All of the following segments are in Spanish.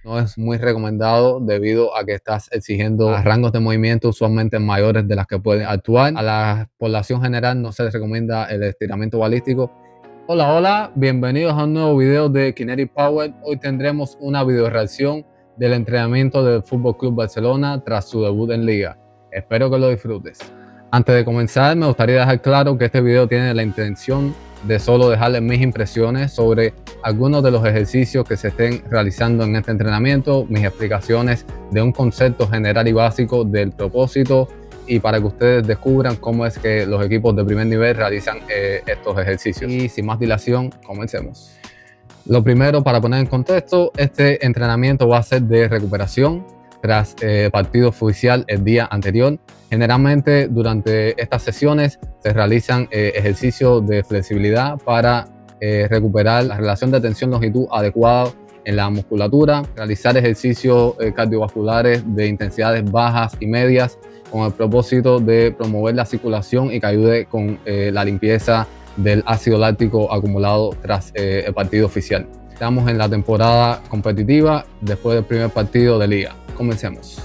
no es muy recomendado debido a que estás exigiendo a rangos de movimiento usualmente mayores de las que pueden actuar. A la población general no se les recomienda el estiramiento balístico. Hola, bienvenidos a un nuevo video de Kinetic Power. Hoy tendremos una video reacción del entrenamiento del Fútbol Club Barcelona tras su debut en Liga. Espero que lo disfrutes. Antes de comenzar, me gustaría dejar claro que este video tiene la intención de solo dejarles mis impresiones sobre algunos de los ejercicios que se estén realizando en este entrenamiento, mis explicaciones de un concepto general y básico del propósito, y para que ustedes descubran cómo es que los equipos de primer nivel realizan estos ejercicios. Y sin más dilación, comencemos. Lo primero, para poner en contexto, este entrenamiento va a ser de recuperación tras partido oficial el día anterior. Generalmente durante estas sesiones se realizan ejercicios de flexibilidad para recuperar la relación de tensión-longitud adecuada en la musculatura, realizar ejercicios cardiovasculares de intensidades bajas y medias con el propósito de promover la circulación y que ayude con la limpieza del ácido láctico acumulado tras el partido oficial. Estamos en la temporada competitiva después del primer partido de liga. Comencemos.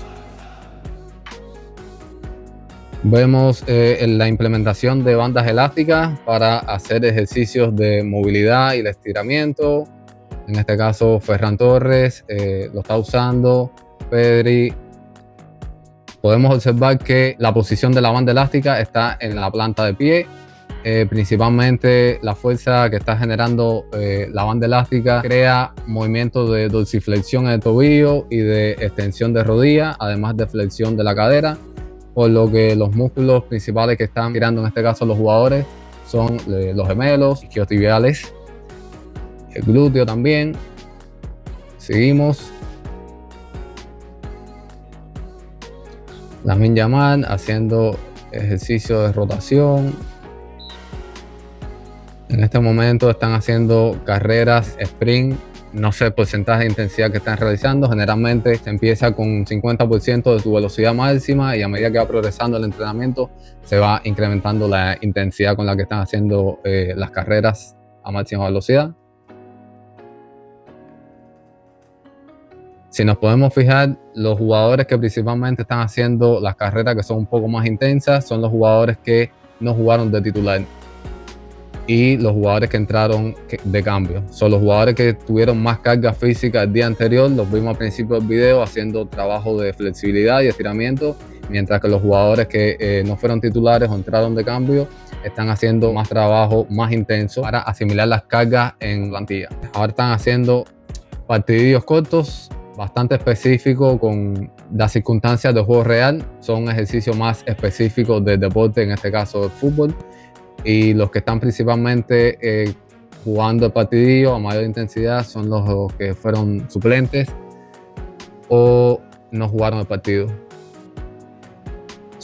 Vemos la implementación de bandas elásticas para hacer ejercicios de movilidad y de estiramiento. En este caso Ferran Torres lo está usando, Pedri. Podemos observar que la posición de la banda elástica está en la planta de pie. Principalmente la fuerza que está generando la banda elástica crea movimientos de dorsiflexión en el tobillo y de extensión de rodilla, además de flexión de la cadera, por lo que los músculos principales que están tirando en este caso los jugadores son los gemelos, isquiotibiales, el glúteo también. Seguimos. Lamine Yamal haciendo ejercicio de rotación. En este momento están haciendo carreras sprint. No sé el porcentaje de intensidad que están realizando. Generalmente se empieza con 50% de tu velocidad máxima y a medida que va progresando el entrenamiento se va incrementando la intensidad con la que están haciendo las carreras a máxima velocidad. Si nos podemos fijar, los jugadores que principalmente están haciendo las carreras que son un poco más intensas son los jugadores que no jugaron de titular y los jugadores que entraron de cambio. Son los jugadores que tuvieron más carga física el día anterior, los vimos al principio del video haciendo trabajo de flexibilidad y estiramiento, mientras que los jugadores que no fueron titulares o entraron de cambio están haciendo más trabajo más intenso para asimilar las cargas en plantilla. Ahora están haciendo partidillos cortos, bastante específicos con las circunstancias del juego real. Son ejercicios más específicos del deporte, en este caso del fútbol. Y los que están principalmente jugando el partidillo a mayor intensidad son los que fueron suplentes o no jugaron el partido.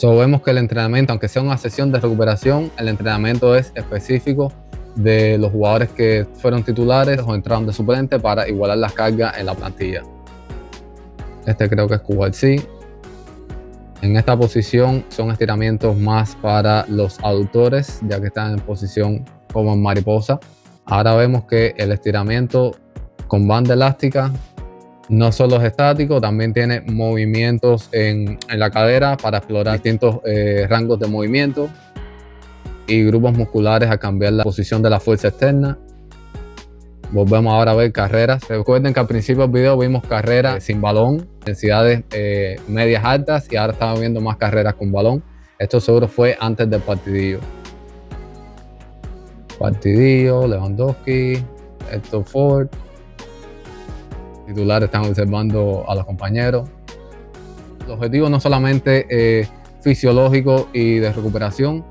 Vemos que el entrenamiento, aunque sea una sesión de recuperación, el entrenamiento es específico de los jugadores que fueron titulares o entraron de suplente para igualar las cargas en la plantilla. Este creo que es Cubarsí. En esta posición son estiramientos más para los aductores, ya que están en posición como en mariposa. Ahora vemos que el estiramiento con banda elástica no solo es estático, también tiene movimientos en la cadera para explorar distintos rangos de movimiento y grupos musculares a cambiar la posición de la fuerza externa. Volvemos ahora a ver carreras. Recuerden que al principio del video vimos carreras sin balón, intensidades medias altas, y ahora estamos viendo más carreras con balón. Esto seguro fue antes del partidillo. Partidillo, Lewandowski, Héctor Ford. Titulares están observando a los compañeros. El objetivo no solamente fisiológico y de recuperación,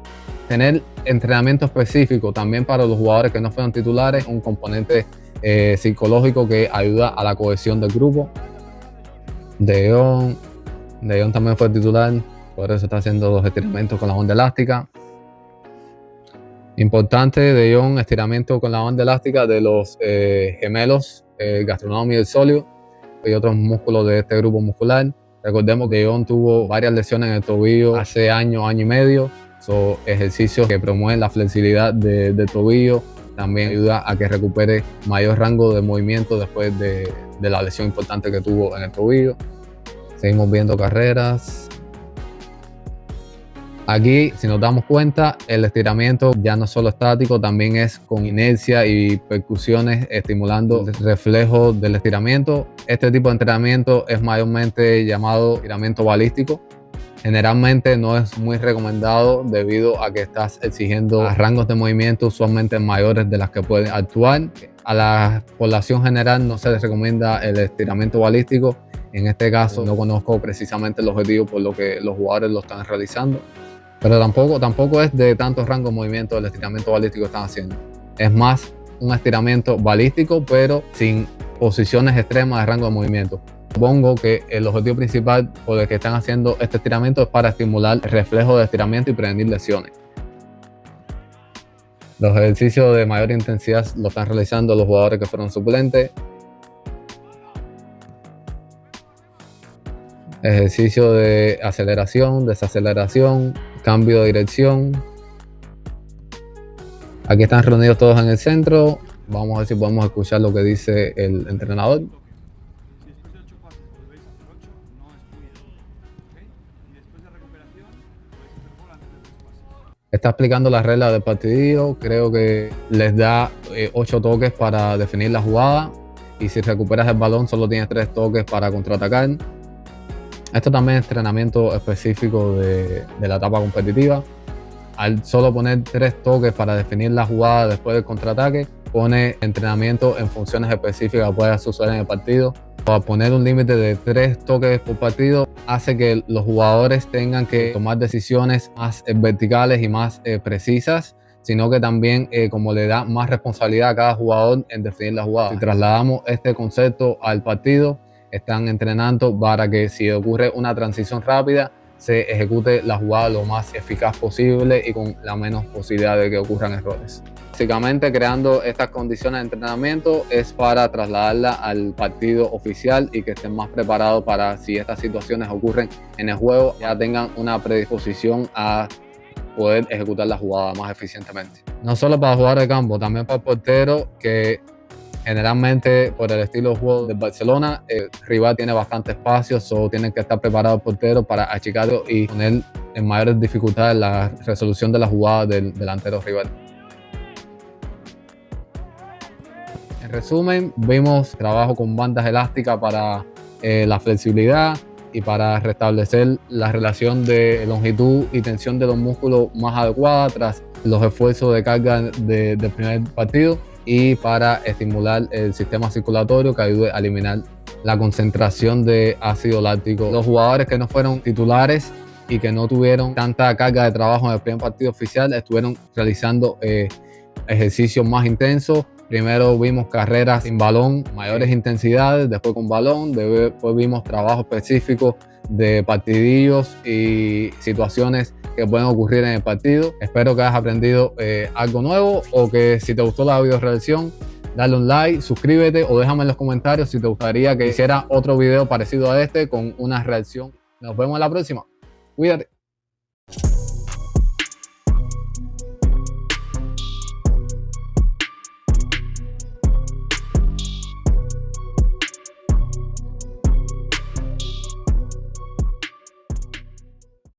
tener entrenamiento específico también para los jugadores que no fueron titulares, un componente psicológico que ayuda a la cohesión del grupo. De Jong también fue titular, por eso está haciendo los estiramientos con la banda elástica. Importante, De Jong, estiramiento con la banda elástica de los gemelos, gastrocnemio y el sóleo y otros músculos de este grupo muscular. Recordemos que De Jong tuvo varias lesiones en el tobillo hace año y medio. Son ejercicios que promueven la flexibilidad del tobillo también ayuda a que recupere mayor rango de movimiento después de la lesión importante que tuvo en el tobillo. Seguimos viendo carreras. Aquí, si nos damos cuenta, el estiramiento ya no es solo estático, también es con inercia y percusiones estimulando el reflejo del estiramiento. Este tipo de entrenamiento es mayormente llamado estiramiento balístico. Generalmente no es muy recomendado debido a que estás exigiendo rangos de movimiento usualmente mayores de las que pueden actuar. A la población general no se les recomienda el estiramiento balístico. En este caso no conozco precisamente el objetivo por lo que los jugadores lo están realizando. Pero tampoco es de tantos rangos de movimiento el estiramiento balístico que están haciendo. Es más un estiramiento balístico, pero sin posiciones extremas de rango de movimiento. Supongo que el objetivo principal por el que están haciendo este estiramiento es para estimular el reflejo de estiramiento y prevenir lesiones. Los ejercicios de mayor intensidad lo están realizando los jugadores que fueron suplentes. Ejercicio de aceleración, desaceleración, cambio de dirección. Aquí están reunidos todos en el centro. Vamos a ver si podemos escuchar lo que dice el entrenador. Está explicando las reglas del partidillo. Creo que les da 8 toques para definir la jugada. Y si recuperas el balón, solo tienes 3 toques para contraatacar. Esto también es entrenamiento específico de la etapa competitiva. Al solo poner 3 toques para definir la jugada después del contraataque, pone entrenamiento en funciones específicas que puede suceder en el partido. Al poner un límite de 3 toques por partido, hace que los jugadores tengan que tomar decisiones más verticales y más precisas, sino que también como le da más responsabilidad a cada jugador en definir la jugada. Si trasladamos este concepto al partido, están entrenando para que si ocurre una transición rápida, se ejecute la jugada lo más eficaz posible y con la menos posibilidad de que ocurran errores. Básicamente, creando estas condiciones de entrenamiento es para trasladarla al partido oficial y que estén más preparados para, si estas situaciones ocurren en el juego, ya tengan una predisposición a poder ejecutar la jugada más eficientemente. No solo para jugar de campo, también para el portero, que generalmente por el estilo de juego del Barcelona, el rival tiene bastante espacio, solo tienen que estar preparados el portero para achicarlo y poner en mayores dificultades la resolución de la jugada del delantero rival. En resumen, vimos trabajo con bandas elásticas para la flexibilidad y para restablecer la relación de longitud y tensión de los músculos más adecuada tras los esfuerzos de carga del primer partido, y para estimular el sistema circulatorio que ayude a eliminar la concentración de ácido láctico. Los jugadores que no fueron titulares y que no tuvieron tanta carga de trabajo en el primer partido oficial estuvieron realizando ejercicios más intensos. Primero vimos carreras sin balón, mayores intensidades, después con balón, después vimos trabajo específico de partidillos y situaciones que pueden ocurrir en el partido. Espero que hayas aprendido algo nuevo, o que si te gustó la video reacción, dale un like, suscríbete o déjame en los comentarios si te gustaría que hiciera otro video parecido a este con una reacción. Nos vemos en la próxima. Cuídate.